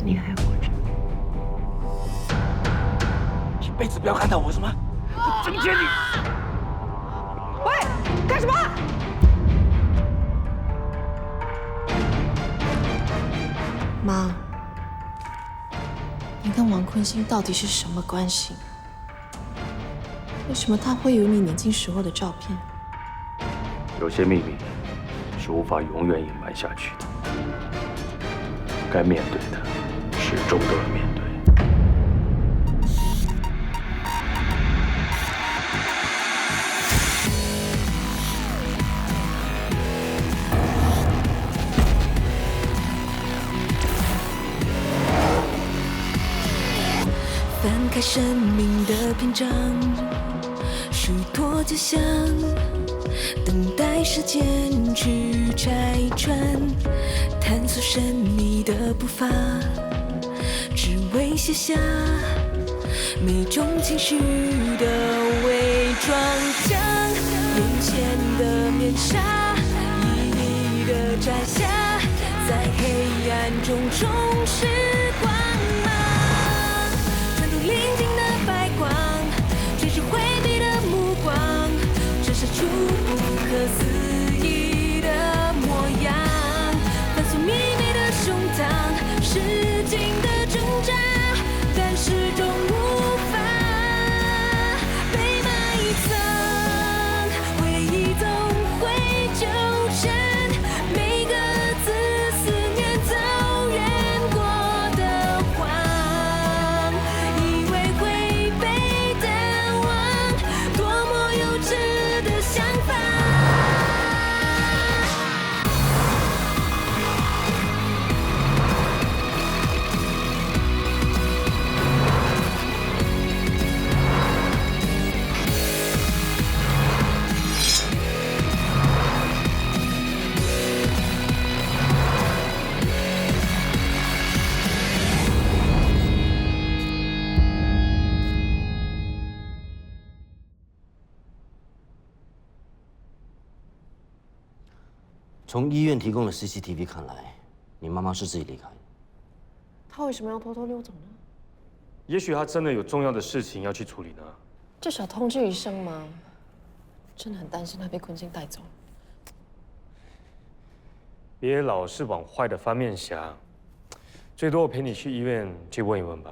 是你还活着。一辈子不要看到我什么，我整chết你！喂，干什么？妈，你跟王坤兴到底是什么关系？为什么他会有你年轻时候的照片？有些秘密是无法永远隐瞒下去的，该面对的始终都要面对。翻开生命的篇章，许多假象，等待时间去拆穿，探索神秘的步伐，只为写下每种情绪的伪装，将眼前的面纱一一的摘下，在黑暗中重拾光芒，穿透临近的白光，追逐回避的目光，折射出不可思议的模样，反锁迷离的胸膛，使劲的挣扎，但始终无法被埋藏，回忆总会纠缠每个字，思念走远过的谎，以为会被淡忘，多么幼稚的想法。从医院提供的 CCTV 看来，你妈妈是自己离开的。他为什么要偷偷溜走呢？也许他真的有重要的事情要去处理呢。至少通知一声嘛。真的很担心他被坤兴带走。别老是往坏的方面想，最多我陪你去医院去问一问吧。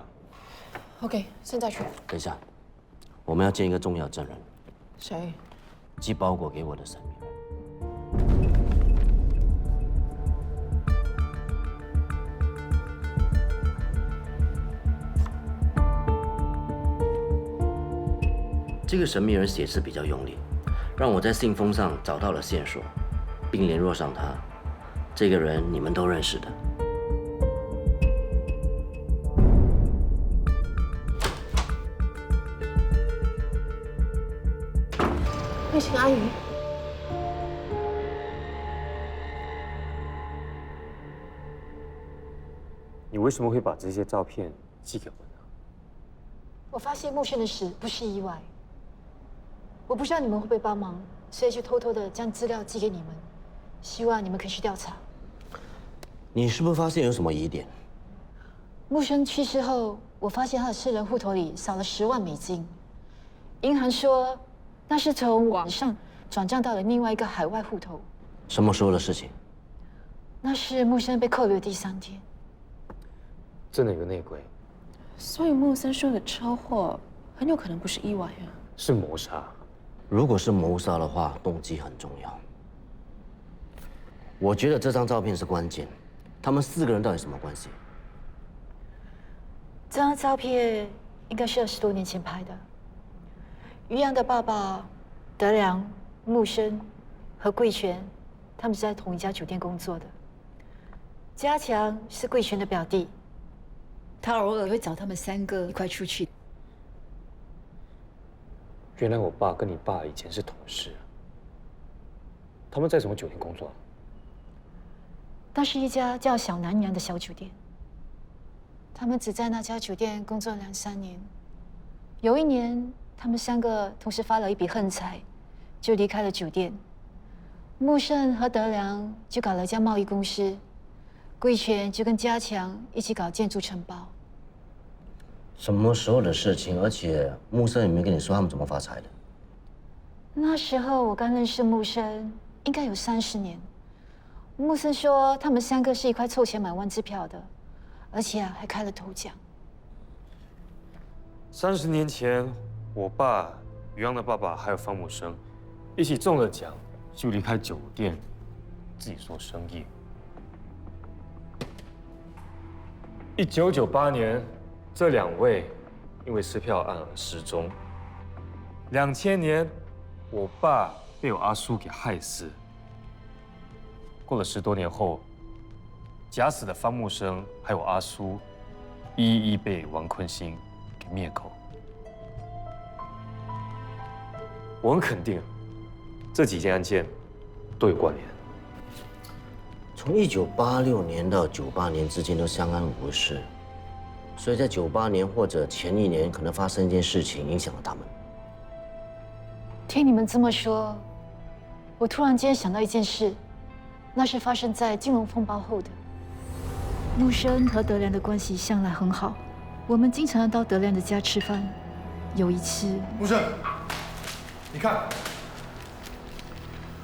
OK， 现在去。等一下，我们要见一个重要证人，谁？寄包裹给我的神明。这个神秘人写字比较用力，让我在信封上找到了线索，并联络上他。这个人你们都认识的。慧琴阿姨，你为什么会把这些照片寄给我呢？我发现木轩的事不是意外，我不知道你们会不会帮忙，所以就偷偷的将资料寄给你们，希望你们可以去调查。你是不是发现有什么疑点？木轩去世后，我发现他的私人户头里少了10万美金，银行说那是从网上转账到了另外一个海外户头。什么时候的事情？那是木轩被扣留的第3天。真的有内鬼？所以木森说的车祸很有可能不是意外啊。是谋杀。如果是谋杀的话，动机很重要。我觉得这张照片是关键。他们4个人到底什么关系？这张照片应该是20多年前拍的。于洋的爸爸德良、木生和桂泉，他们是在同一家酒店工作的。加强是桂泉的表弟，他偶尔会找他们3个一块出去。原来我爸跟你爸以前是同事，他们在什么酒店工作？那是一家叫小南洋的小酒店。他们只在那家酒店工作2、3年。有一年，他们3个同时发了一笔横财，就离开了酒店。木胜和德良就搞了一家贸易公司，贵权就跟家强一起搞建筑城堡。什么时候的事情？而且木生有没有跟你说他们怎么发财的？那时候我刚认识木生，应该有30年。木生说他们3个是一块凑钱买1万支票的，而且还开了头奖。30年前，我爸、于洋的爸爸还有方木生一起中了奖，就离开酒店，自己做生意。1998年，这2位因为撕票案而失踪。2000年，我爸被我阿叔给害死。过了10多年后，假死的方木生还有阿苏，一一被王坤兴给灭口。我很肯定，这几件案件都有关联。从1986年到98年之间都相安无事，所以在98年或者前1年可能发生一件事情，影响了他们。听你们这么说，我突然间想到一件事，那是发生在金融风暴后的。木生和德良的关系向来很好，我们经常到德良的家吃饭。有一次，木生，你看，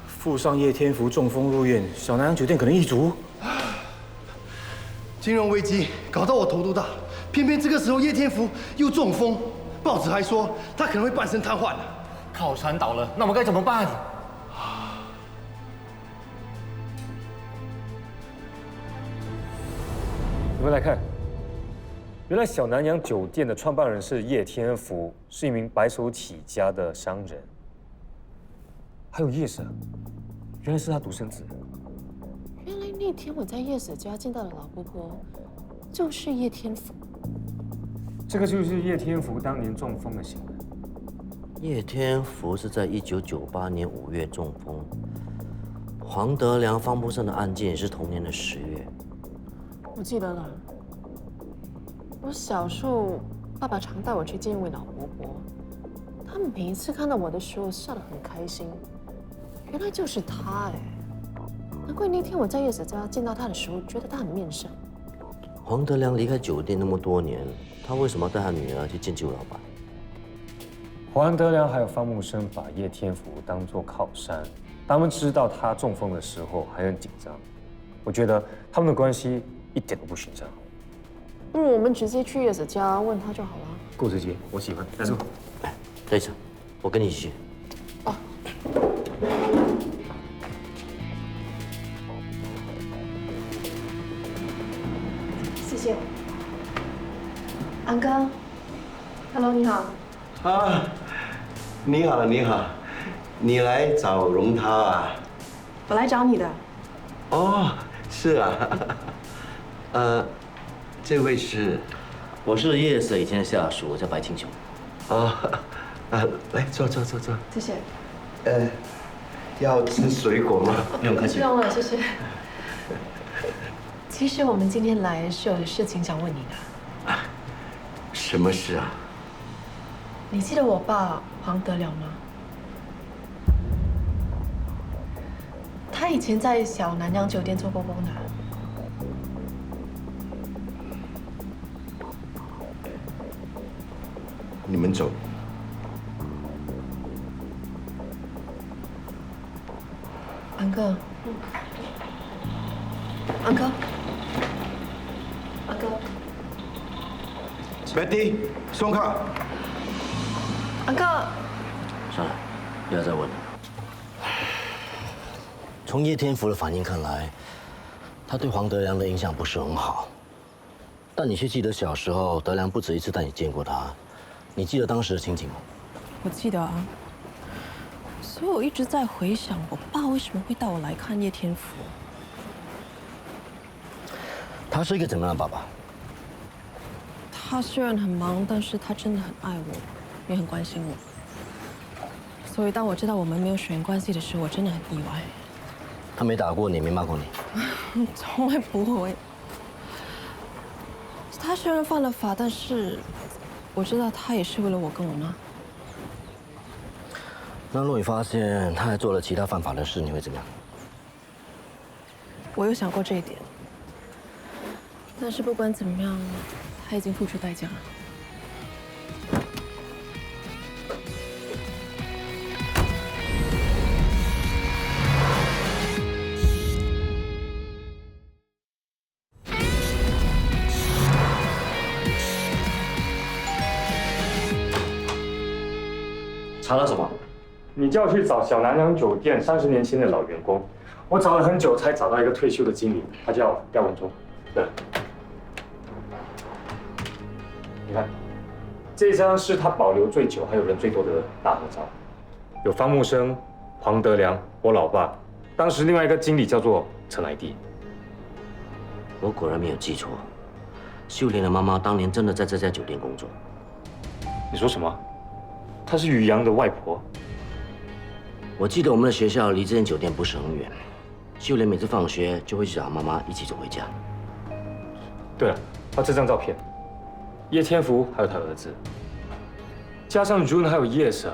富商叶天福中风入院，小南洋酒店可能易主。金融危机搞到我头都大，偏偏这个时候叶天福又中风，报纸还说他可能会半身瘫痪了。靠山倒了，那我们该怎么办？你们来看，原来小南洋酒店的创办人是叶天福，是一名白手起家的商人。还有叶婶，原来是他独生子。原来那天我在叶婶家见到的老婆婆，就是叶天福。这个就是叶天福当年中风的新闻。叶天福是在1998年5月中风，黄德良、方木生的案件也是同年的10月。我记得了，我小时候爸爸常带我去见一位老伯伯，他每一次看到我的时候笑得很开心。原来就是他哎，难怪那天我在叶婶家见到他的时候，觉得他很面善。黄德良离开酒店那么多年，他为什么要带他女儿去见旧老板？黄德良还有方木生把叶天福当作靠山，他们知道他中风的时候还很紧张。我觉得他们的关系一点都不寻常。不如我们直接去叶婶家问他就好了。够直接，我喜欢。来走。哎，等一下，我跟你一起去。哦。谢谢。安哥 ，Hello， 你好。啊，你好，你好，你来找荣涛啊？我来找你的。哦，是啊。这位是？我是叶婶以前的下属，我叫白青雄。哦，来坐。谢谢。要吃水果吗？不用客气。不用了，谢谢。其实我们今天来是有事情想问你的。什么事啊？你记得我爸黄德良吗？他以前在小南洋酒店做过工的。你们走。安哥，安哥Betty， 松开。安哥，算了，不要再问了。从叶天福的反应看来，他对黄德良的印象不是很好。但你却记得小时候德良不止一次带你见过他，你记得当时的情景吗？我记得啊。所以我一直在回想，我爸为什么会带我来看叶天福。他是一个怎么样的爸爸？他虽然很忙，但是他真的很爱我，也很关心我。所以当我知道我们没有血缘关系的时候，我真的很意外。他没打过你，没骂过你？从来不会。他虽然犯了法，但是我知道他也是为了我跟我妈。那如果你发现他还做了其他犯法的事，你会怎么样？我有想过这一点，但是不管怎么样，他已经付出代价了。查到什么？你叫我去找小南洋酒店30年前的老员工，我找了很久才找到一个退休的经理，他叫廖文忠。对，你看，这张是他保留最久还有人最多的大合照，有方木生、黄德良、我老爸，当时另外一个经理叫做陈来娣。我果然没有记错，秀莲的妈妈当年真的在这家酒店工作。你说什么？她是于洋的外婆？我记得我们的学校离这间酒店不是很远，秀莲每次放学就会去找妈妈一起走回家。对了，还有这张照片，叶天福还有他儿子，加上 June 还有 Yes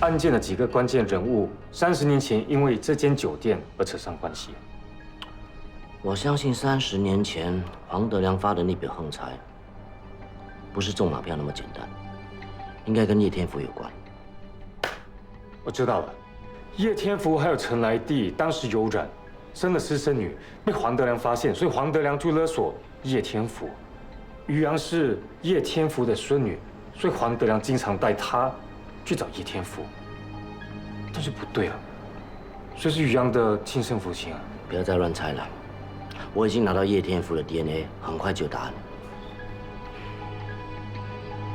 案件的几个关键人物，30年前因为这间酒店而扯上关系。我相信30年前黄德良发的那笔横财，不是中马票那么简单，应该跟叶天福有关。我知道了，叶天福还有陈来娣当时有染，生了私生女，被黄德良发现，所以黄德良就勒索叶天福。于洋是叶天福的孙女，所以黄德良经常带她去找叶天福。但是不对啊，所以是于洋的亲生父亲啊！不要再乱猜了，我已经拿到叶天福的 DNA， 很快就有答案。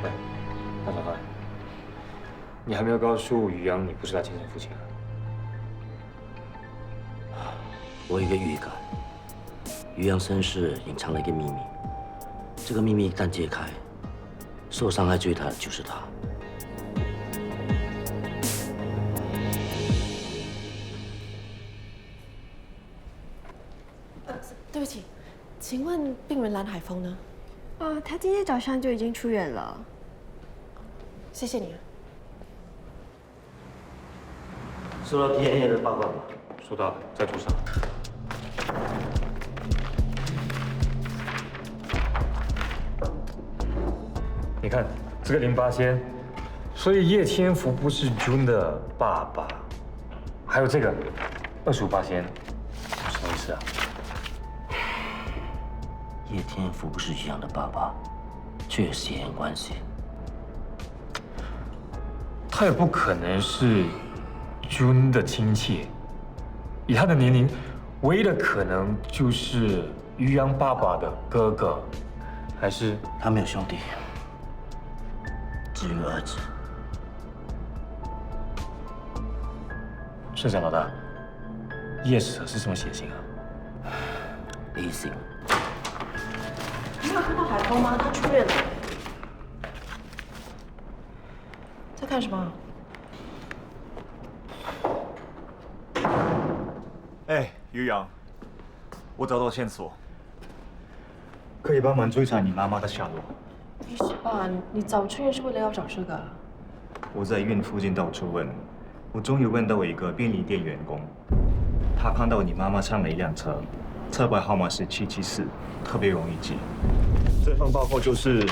对，大小范，你还没有告诉于洋你不是他亲生父亲啊？我有一个预感，于洋身世隐藏了一个秘密，这个秘密一旦揭开，受伤害最大的就是他。对不起，请问病人蓝海峰呢？他今天早上就已经出院了。谢谢你啊。收到 DNA 的报告吗？收到了，在桌上。你看这个淋巴腺，所以叶天福不是 June 的爸爸。还有这个25%，什么意思啊？叶天福不是于洋的爸爸，却有血缘关系。他也不可能是 June 的亲戚，以他的年龄，唯一的可能就是于洋爸爸的哥哥，还是他没有兄弟，只有儿子。社长老大，叶舍是什么血型啊？A 型。你没有看到海峰吗？他出院了。在看什么？哎，于洋，我找到线索，可以帮忙追查你妈妈的下落。没事吧？你早出院是为了要找这个？我在医院附近到处问，我终于问到一个便利店员工，他看到你妈妈上了一辆车，车牌号码是774，特别容易记。这份报告就是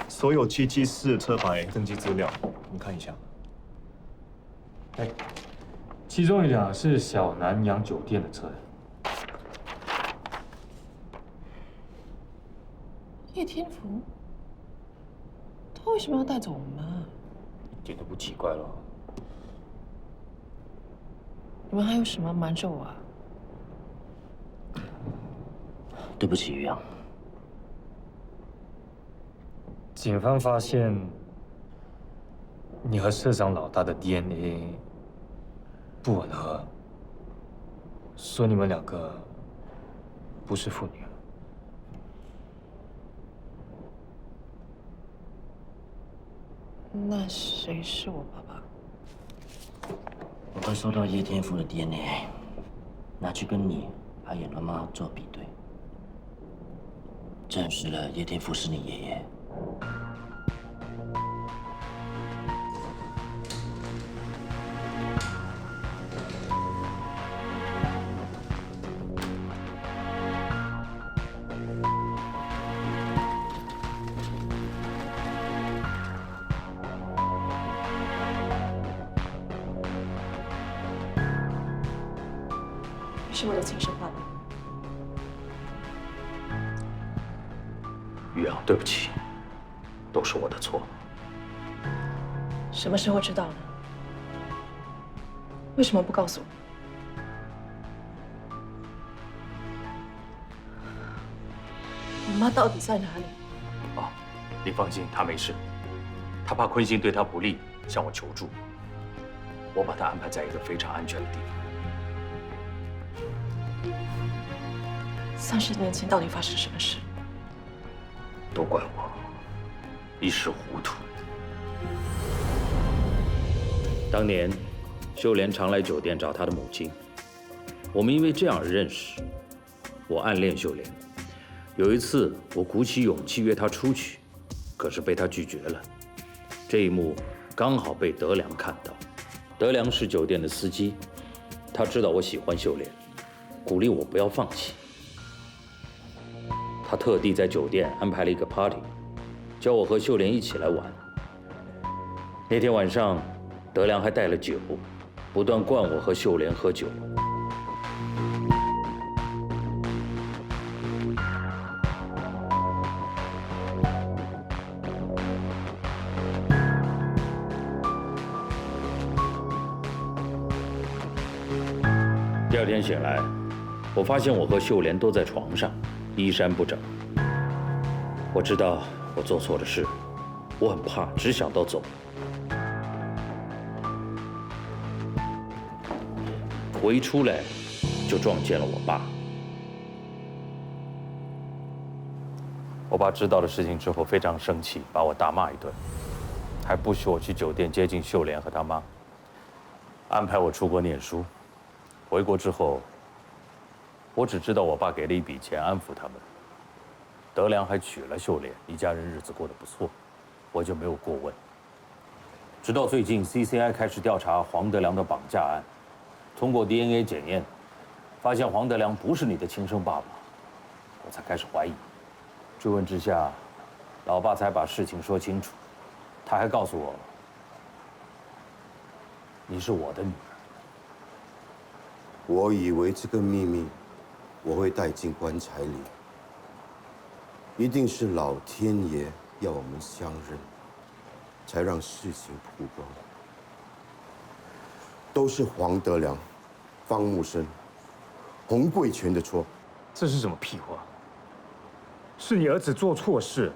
所有774车牌登记资料，你看一下。哎，其中一辆是小南洋酒店的车。叶天福，他为什么要带走我们啊？一点都不奇怪了。你们还有什么瞒着我啊？对不起，于洋。警方发现你和社长老大的 DNA 不吻合，说你们两个不是父女。那谁是我爸爸？我会收到叶天福的 DNA， 拿去跟你还有妈妈做比对，证实了叶天福是你爷爷。是我的亲生爸爸。于洋，对不起，都是我的错。什么时候知道的？为什么不告诉我？我妈到底在哪里？哦，你放心，她没事。她怕坤心对她不利，向我求助。我把她安排在一个非常安全的地方。30年前到底发生什么事？都怪我一时糊涂。当年，秀莲常来酒店找她的母亲，我们因为这样而认识。我暗恋秀莲，有一次我鼓起勇气约她出去，可是被她拒绝了。这一幕刚好被德良看到。德良是酒店的司机，他知道我喜欢秀莲，鼓励我不要放弃。他特地在酒店安排了一个 party， 叫我和秀莲一起来玩。那天晚上，德良还带了酒，不断灌我和秀莲喝酒。第二天醒来，我发现我和秀莲都在床上，衣衫不整。我知道我做错了事，我很怕，只想到走。我一出来就撞见了我爸。我爸知道了事情之后非常生气，把我大骂一顿，还不许我去酒店接近秀莲和她妈，安排我出国念书。回国之后，我只知道我爸给了一笔钱安抚他们。德良还娶了秀莲，一家人日子过得不错，我就没有过问。直到最近 ，CCI 开始调查黄德良的绑架案，通过 DNA 检验，发现黄德良不是你的亲生爸爸，我才开始怀疑。追问之下，老爸才把事情说清楚。他还告诉我，你是我的女儿。我以为这个秘密我会带进棺材里，一定是老天爷要我们相认，才让事情曝光。都是黄德良、方木生、洪贵全的错。这是什么屁话？是你儿子做错事，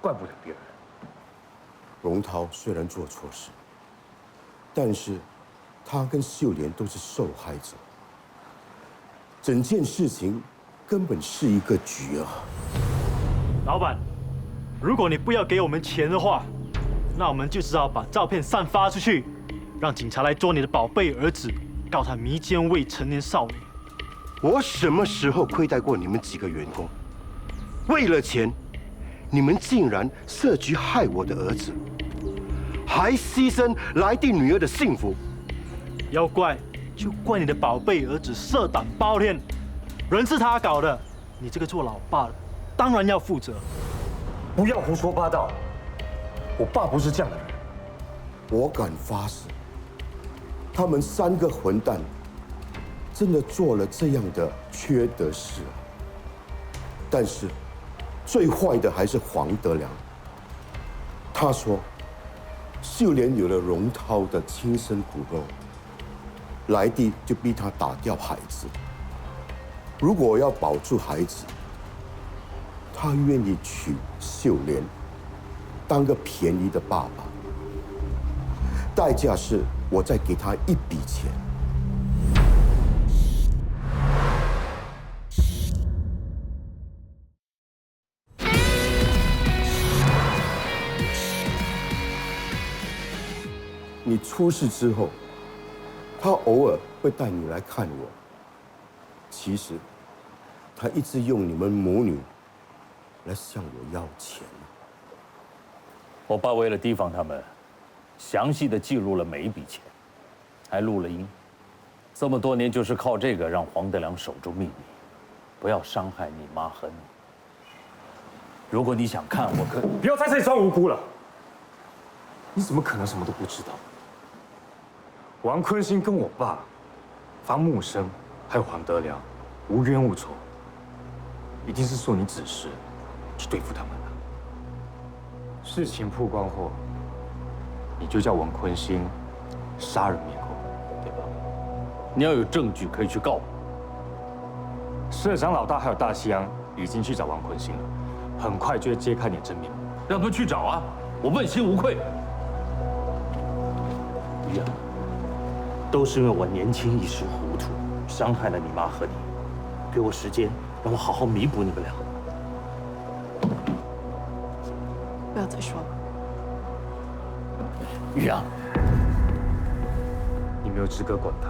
怪不得别人。荣涛虽然做错事，但是他跟秀莲都是受害者。整件事情根本是一个局啊！老板，如果你不要给我们钱的话，那我们就只好把照片散发出去，让警察来捉你的宝贝儿子，告他迷奸未成年少女。我什么时候亏待过你们几个员工？为了钱，你们竟然设局害我的儿子，还牺牲来弟女儿的幸福。要怪就怪你的宝贝儿子色胆包天，人是他搞的，你这个做老爸的当然要负责。不要胡说八道，我爸不是这样的人。我敢发誓，他们3个混蛋真的做了这样的缺德事啊！但是最坏的还是黄德良。他说，秀莲有了荣涛的亲生骨肉，来弟就逼他打掉孩子。如果要保住孩子，他愿意娶秀莲，当个便宜的爸爸。代价是我再给他一笔钱。你出事之后，他偶尔会带你来看我。其实，他一直用你们母女来向我要钱。我爸为了提防他们，详细的记录了每一笔钱，还录了音。这么多年就是靠这个让黄德良守住秘密，不要伤害你妈和你。如果你想看，我可不要在这里装无辜了。你怎么可能什么都不知道？王坤兴跟我爸方木生还有黄德良，无冤无仇，一定是受你指示去对付他们的。事情曝光后，你就叫王坤兴杀人灭口，对吧？你要有证据可以去告我。社长老大还有大西洋已经去找王坤兴了，很快就会揭开你的真面目。让他们去找啊！我问心无愧。于洋，都是因为我年轻一时糊涂，伤害了你妈和你。给我时间，让我好好弥补你们俩。不要再说了。于洋，你没有资格管他。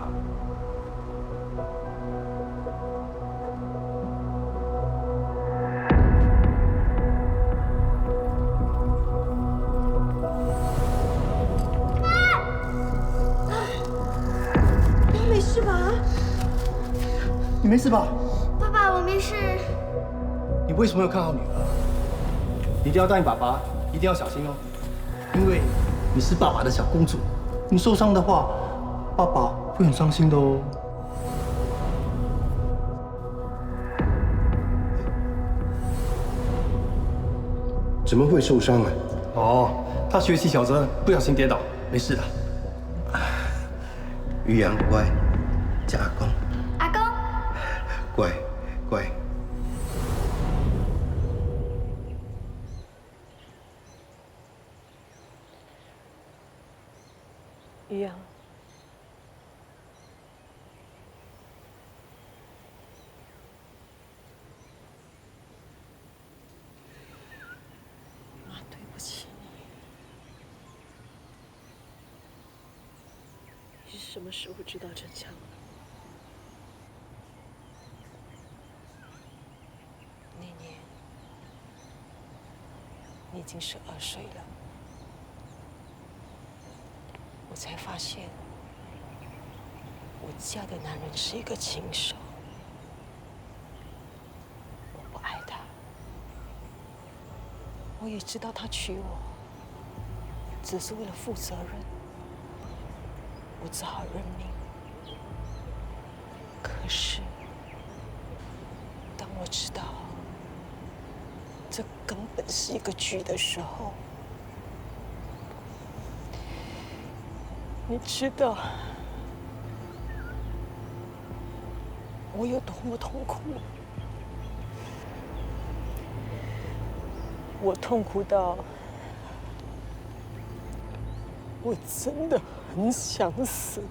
没事吧？你没事吧？爸爸，我没事。你为什么要看好女儿？你一定要答应爸爸，一定要小心哦，因为你是爸爸的小公主，你受伤的话，爸爸会很伤心的哦。怎么会受伤啊？哦，他学习小声，不小心跌倒，没事的。于洋乖，叫阿公。阿公，乖乖。于洋，妈对不起你。你是什么时候知道真相的？那年你已经12岁了。我才发现，我嫁的男人是一个禽兽。我不爱他，我也知道他娶我只是为了负责任，我只好认命。可是，当我知道这根本是一个局的时候，你知道我有多么痛苦？我痛苦到我真的很想死，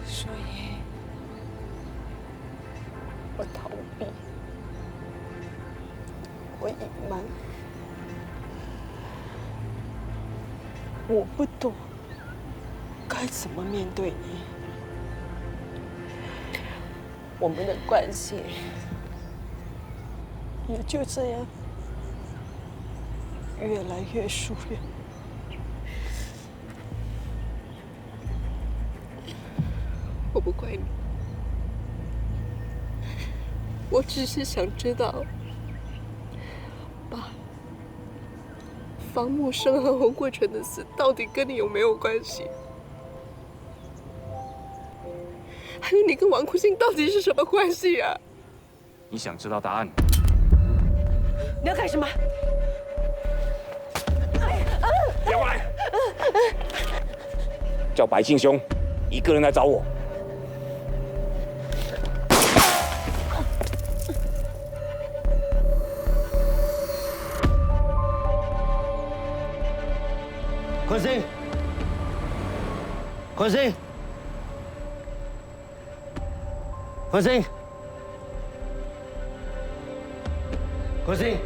所以我逃避，我隐瞒。我不懂该怎么面对你，我们的关系也就这样越来越疏远。我不怪你，我只是想知道，爸。房木生和洪贵全的事到底跟你有没有关系？还有你跟王坤兴到底是什么关系啊？你想知道答案？你要干什么？别过来！叫白敬兄一个人来找我。坤兴，坤兴，坤兴，坤兴。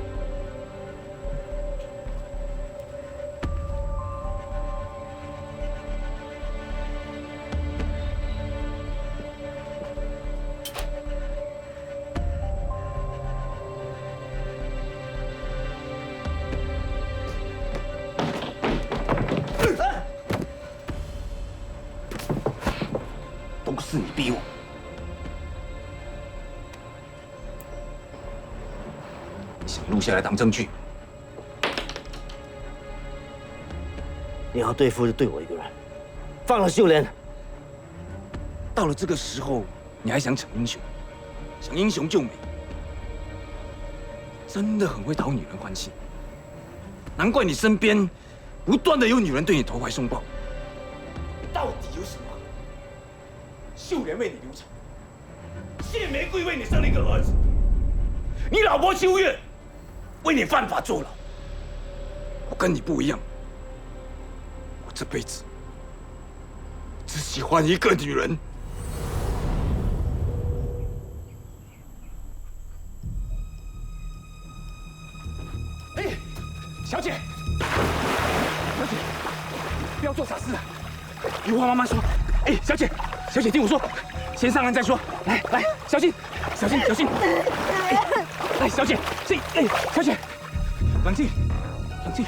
都是你逼我。你想录下来当证据？你要对付就对我一个人，放了秀莲。到了这个时候，你还想逞英雄，想英雄救美，真的很会讨女人欢心。难怪你身边不断的有女人对你投怀送抱。到底有什么？秀莲为你流产，谢玫瑰为你生了一个儿子，你老婆秋月为你犯法坐牢。我跟你不一样，我这辈子只喜欢一个女人。哎，小姐，小姐，不要做傻事啊！有话慢慢说。哎，小姐，小姐，听我说，先上岸再说。来，小心，小心，小心！哎，小姐，小姐，冷静，冷静。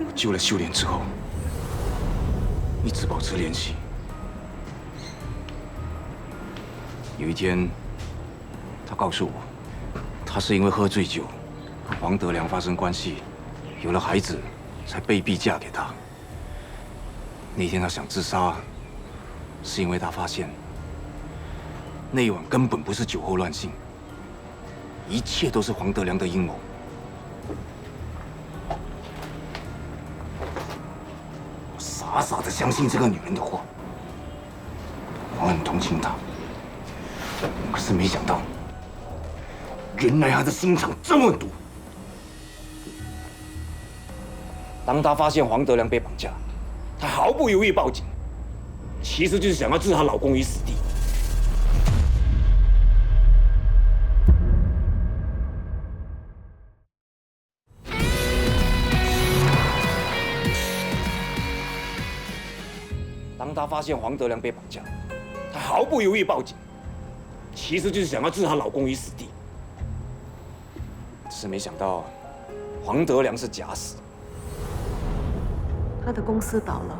我救了秀莲之后，一直保持联系。有一天，他告诉我，他是因为喝醉酒和黄德良发生关系，有了孩子，才被逼嫁给他。那天他想自杀，是因为他发现那一晚根本不是酒后乱性，一切都是黄德良的阴谋。我傻傻的相信这个女人的话，我很同情她，可是没想到，原来她的心肠这么毒。当她发现黄德良被绑架，她毫不犹豫报警，其实就是想要置她老公于死地。当她发现黄德良被绑架，她毫不犹豫报警，其实就是想要置她老公于死地。只是没想到，黄德良是假死。他的公司倒了，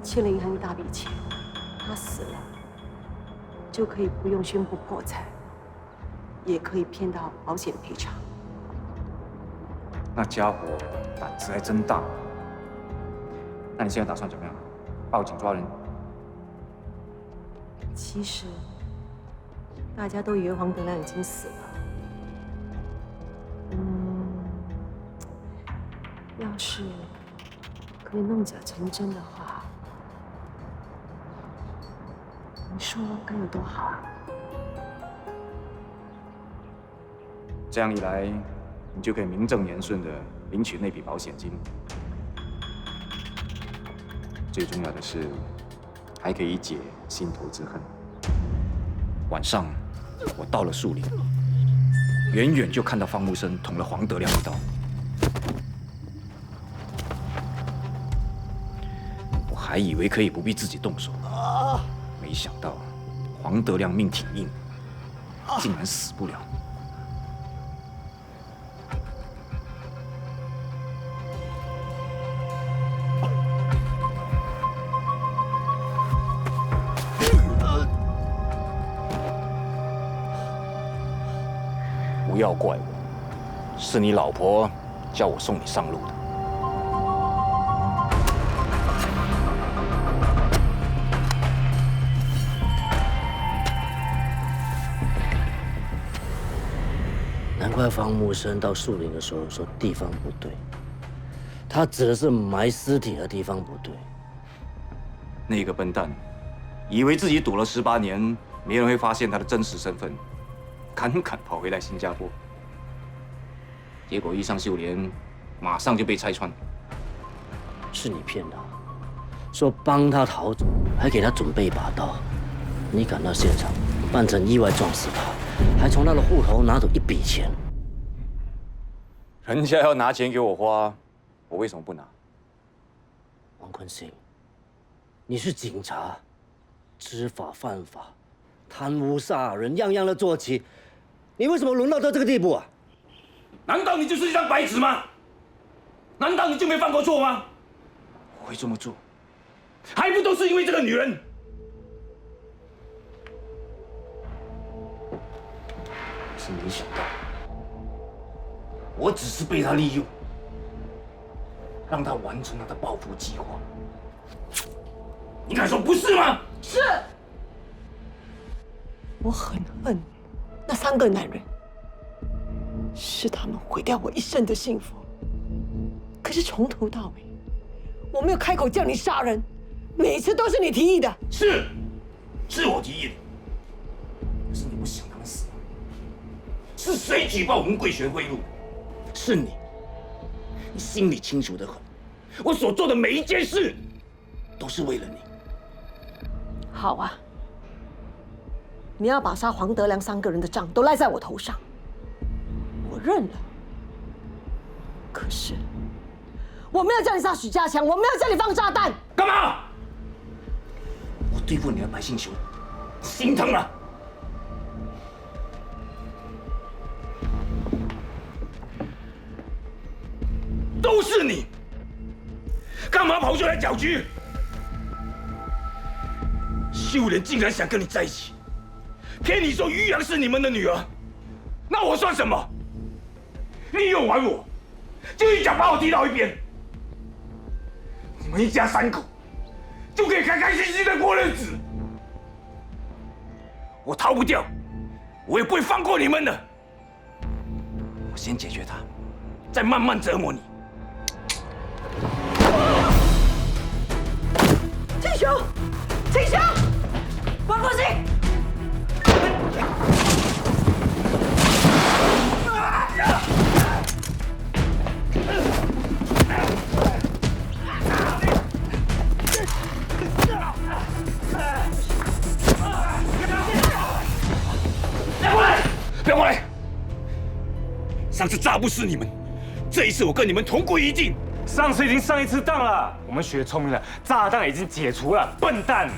欠了银行一大笔钱，他死了，就可以不用宣布破产，也可以骗到保险赔偿。那家伙胆子还真大。那你现在打算怎么样？报警抓人？其实大家都以为黄德良已经死了。要是可以弄假成真的话，你说该有多好啊！这样一来，你就可以名正言顺的领取那笔保险金。最重要的是，还可以解心头之恨。晚上，我到了树林，远远就看到方木生捅了黄德良一刀。我还以为可以不必自己动手，没想到黄德良命挺硬，竟然死不了。不要怪我，是你老婆叫我送你上路的。难怪方木生到树林的时候说地方不对，他指的是埋尸体的地方不对。那个笨蛋，以为自己躲了18年，没人会发现他的真实身份，赶跑回来新加坡。结果遇上秀莲，马上就被拆穿。是你骗他，说帮他逃走，还给他准备一把刀。你赶到现场，扮成意外撞死他，还从他的户头拿走一笔钱。人家要拿钱给我花，我为什么不拿？王坤兴，你是警察，知法犯法，贪污杀人，样样都做起，你为什么沦落到这个地步啊？难道你就是一张白纸吗？难道你就没犯过错吗？我会这么做，还不都是因为这个女人？是没想到，我只是被他利用，让他完成他的报复计划。你敢说不是吗？是。我很恨那3个男人，是他们毁掉我一生的幸福。可是从头到尾，我没有开口叫你杀人，每一次都是你提议的。是我提议的。可是你不想他们死吗？是谁举报文贵权贿赂？是你。你心里清楚得很，我所做的每一件事，都是为了你。好啊，你要把杀黄德良3个人的账都赖在我头上，我认了。可是我没有叫你杀许家强，我没有叫你放炸弹。干嘛？我对付你的百姓兄，心疼了。都是你，干嘛跑出来搅局？秀莲竟然想跟你在一起，骗你说于洋是你们的女儿，那我算什么？利用完我，就一脚把我踢到一边。你们一家3口就可以开开心心的过日子。我逃不掉，我也不会放过你们的。我先解决他，再慢慢折磨你。青雄，青雄，王国兴。不要过来！上次炸不死你们，这一次我跟你们同归于尽。上次已经上一次当了，我们学聪明了，炸弹已经解除了，笨蛋！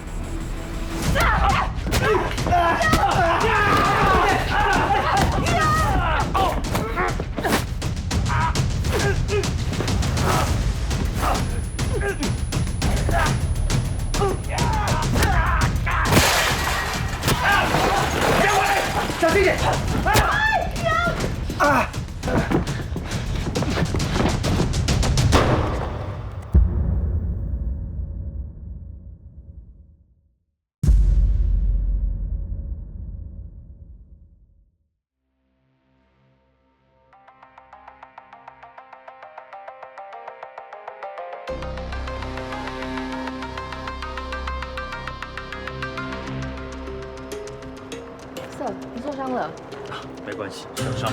小心点！你受伤了？没关系，小伤。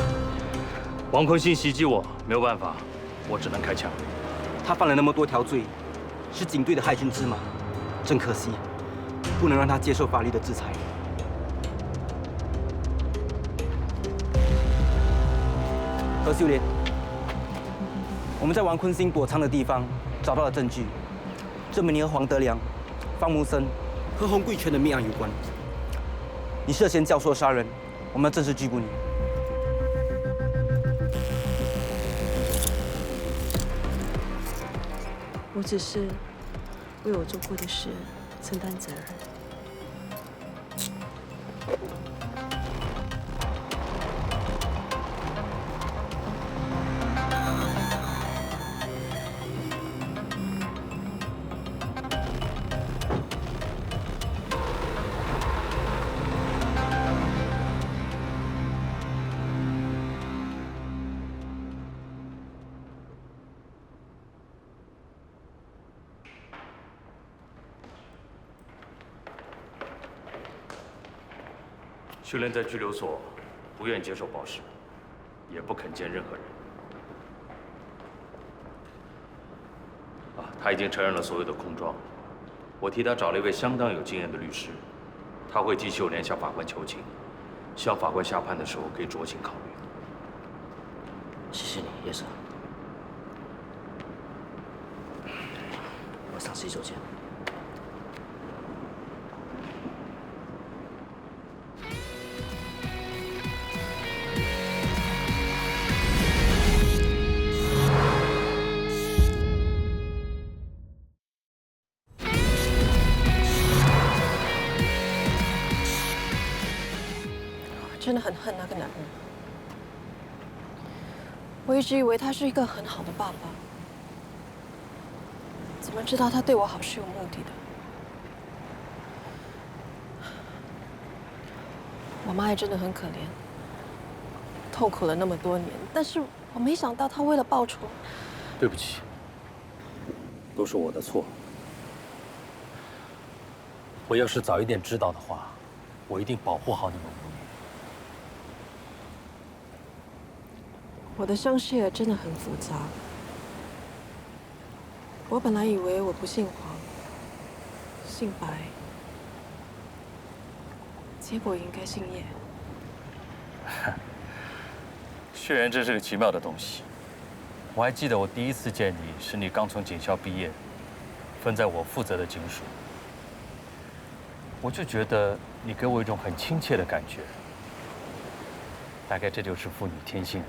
王坤兴袭击我，没有办法，我只能开枪。他犯了那么多条罪，是警队的害群之马，真可惜，不能让他接受法律的制裁。何秀莲，我们在王坤兴躲藏的地方找到了证据，证明你和黄德良、方木森和洪贵全的命案有关。你涉嫌教唆杀人，我们要正式拘捕你。我只是为我做过的事承担责任。秀莲在拘留所不愿接受保释，也不肯见任何人。他已经承认了所有的控状。我替他找了一位相当有经验的律师，他会替秀莲向法官求情，向法官下判的时候可以酌情考虑。谢谢你，叶生。我上洗手间。真的很恨那个男人。我一直以为他是一个很好的爸爸，怎么知道他对我好是有目的的？我妈也真的很可怜，痛苦了那么多年，但是我没想到她为了报仇。对不起，都是我的错。我要是早一点知道的话，我一定保护好你们母女。我的伤势也真的很复杂。我本来以为我不姓黄，姓白，结果应该姓叶。血缘真是个奇妙的东西。我还记得我第一次见你是你刚从警校毕业，分在我负责的警署。我就觉得你给我一种很亲切的感觉，大概这就是父女天性吧。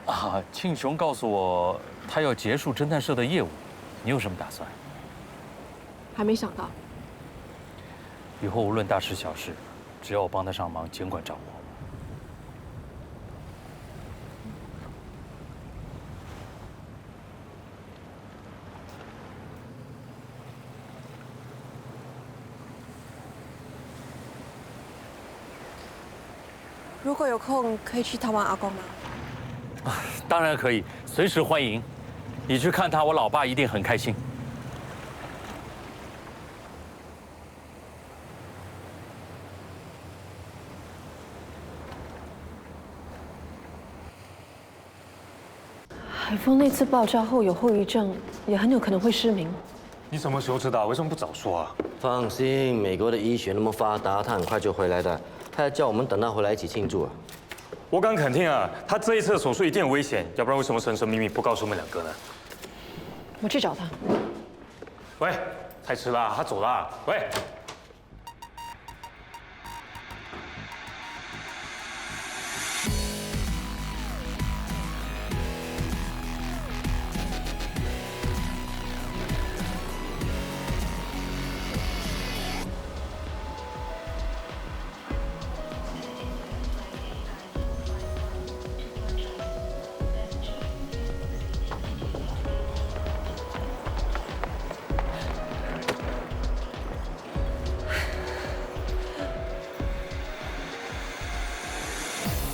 啊，庆雄告诉我他要结束侦探社的业务，你有什么打算？还没想到。以后无论大事小事，只要我帮得上忙，尽管找我。如果有空，可以去探望阿公吗？当然可以，随时欢迎。你去看他，我老爸一定很开心。海峰那次爆炸后有后遗症，也很有可能会失明。你什么时候知道？为什么不早说啊？放心，美国的医学那么发达，他很快就回来的。他还叫我们等他回来一起庆祝啊。我敢肯定啊，他这一次的手术一定有危险，要不然为什么神神秘秘不告诉我们两个呢？我去找他。喂，太迟了，他走了。喂。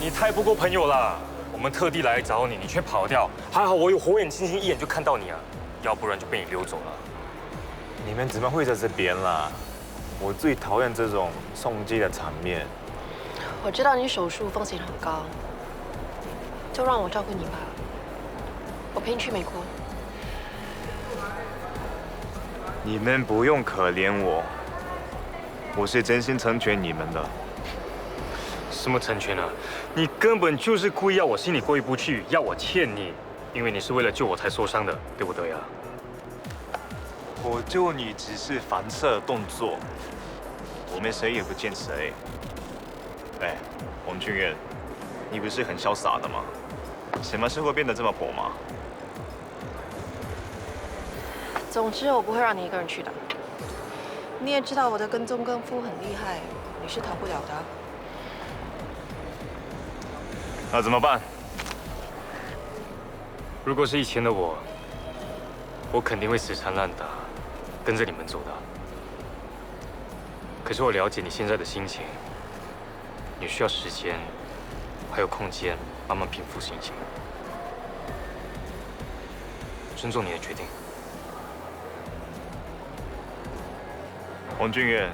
你太不够朋友了！我们特地来找你，你却跑掉。还好我有火眼金睛，一眼就看到你啊，要不然就被你溜走了。你们怎么会在这边啦？我最讨厌这种送机的场面。我知道你手术风险很高，就让我照顾你吧。我陪你去美国。你们不用可怜我，我是真心成全你们的。什么成全啊？你根本就是故意要我心里过意不去，要我欠你，因为你是为了救我才受伤的，对不对啊？我救你只是反射动作，我们谁也不见谁。哎，王俊彦，你不是很潇洒的吗？什么时候变得这么婆妈？总之，我不会让你一个人去的。你也知道我的跟踪跟夫很厉害，你是逃不了的。那怎么办？如果是以前的我，我肯定会死缠烂打，跟着你们走的。可是我了解你现在的心情，你需要时间，还有空间，慢慢平复心情。尊重你的决定。王俊彦，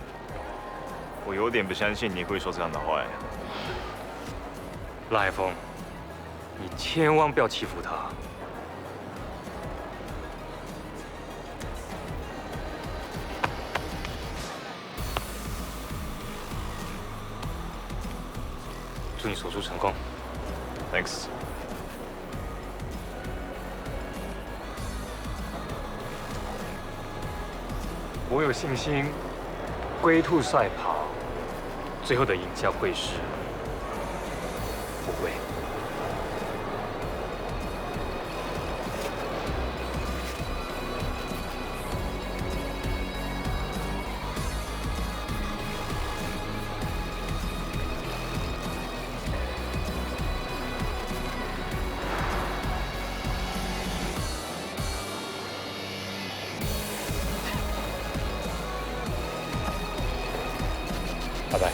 我有点不相信你会说这样的话。赖峰，你千万不要欺负他。祝你手术成功。Thanks。我有信心，龟兔赛跑，最后的赢家会是我。拜拜。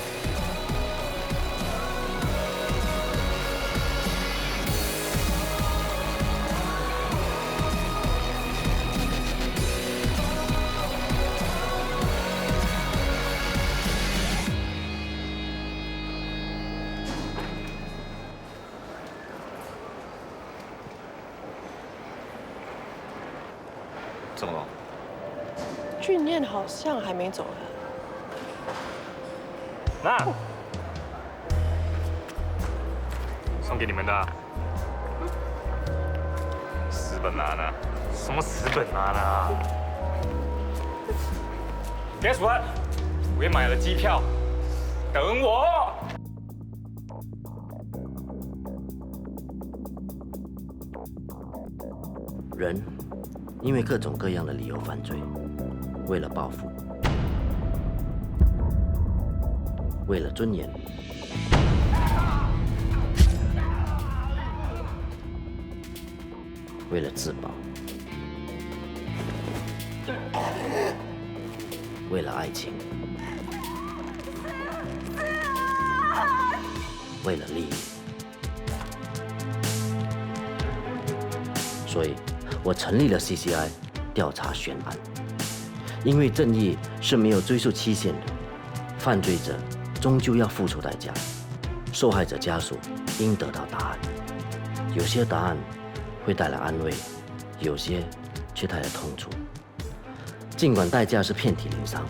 怎么了？俊彦好像还没走呢。那送给你们的死本拿呢？什么死本拿呢 ？Guess what？ 我也买了机票，等我。人因为各种各样的理由犯罪，为了报复，为了尊严，为了自保，为了爱情，为了利益，所以我成立了 CCI 调查悬案。因为正义是没有追诉期限的，犯罪者终究要付出代价，受害者家属应得到答案。有些答案会带来安慰，有些却带来痛楚。尽管代价是遍体鳞伤，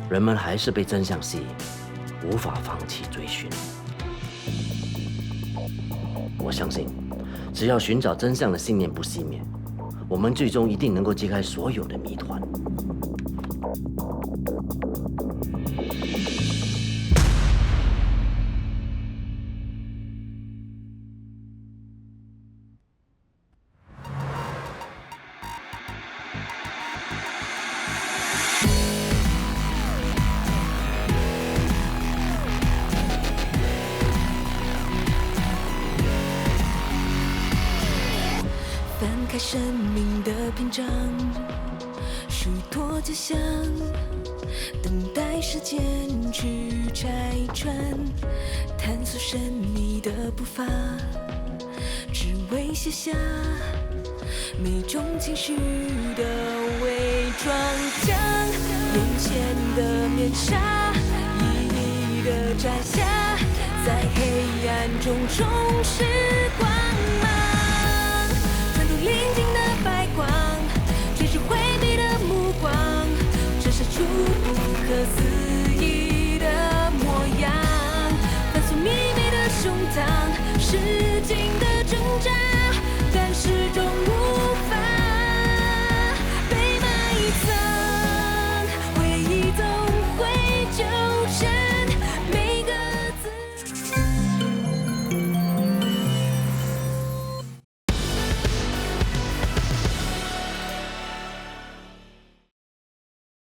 人们还是被真相吸引，无法放弃追寻。我相信，只要寻找真相的信念不熄灭，我们最终一定能够揭开所有的谜团。翻开生命的篇章，梳脱假象，等待时间去拆穿，探索神秘的步伐，只为卸下每种情绪的伪装，将眼前的面纱一一的摘下，在黑暗中重拾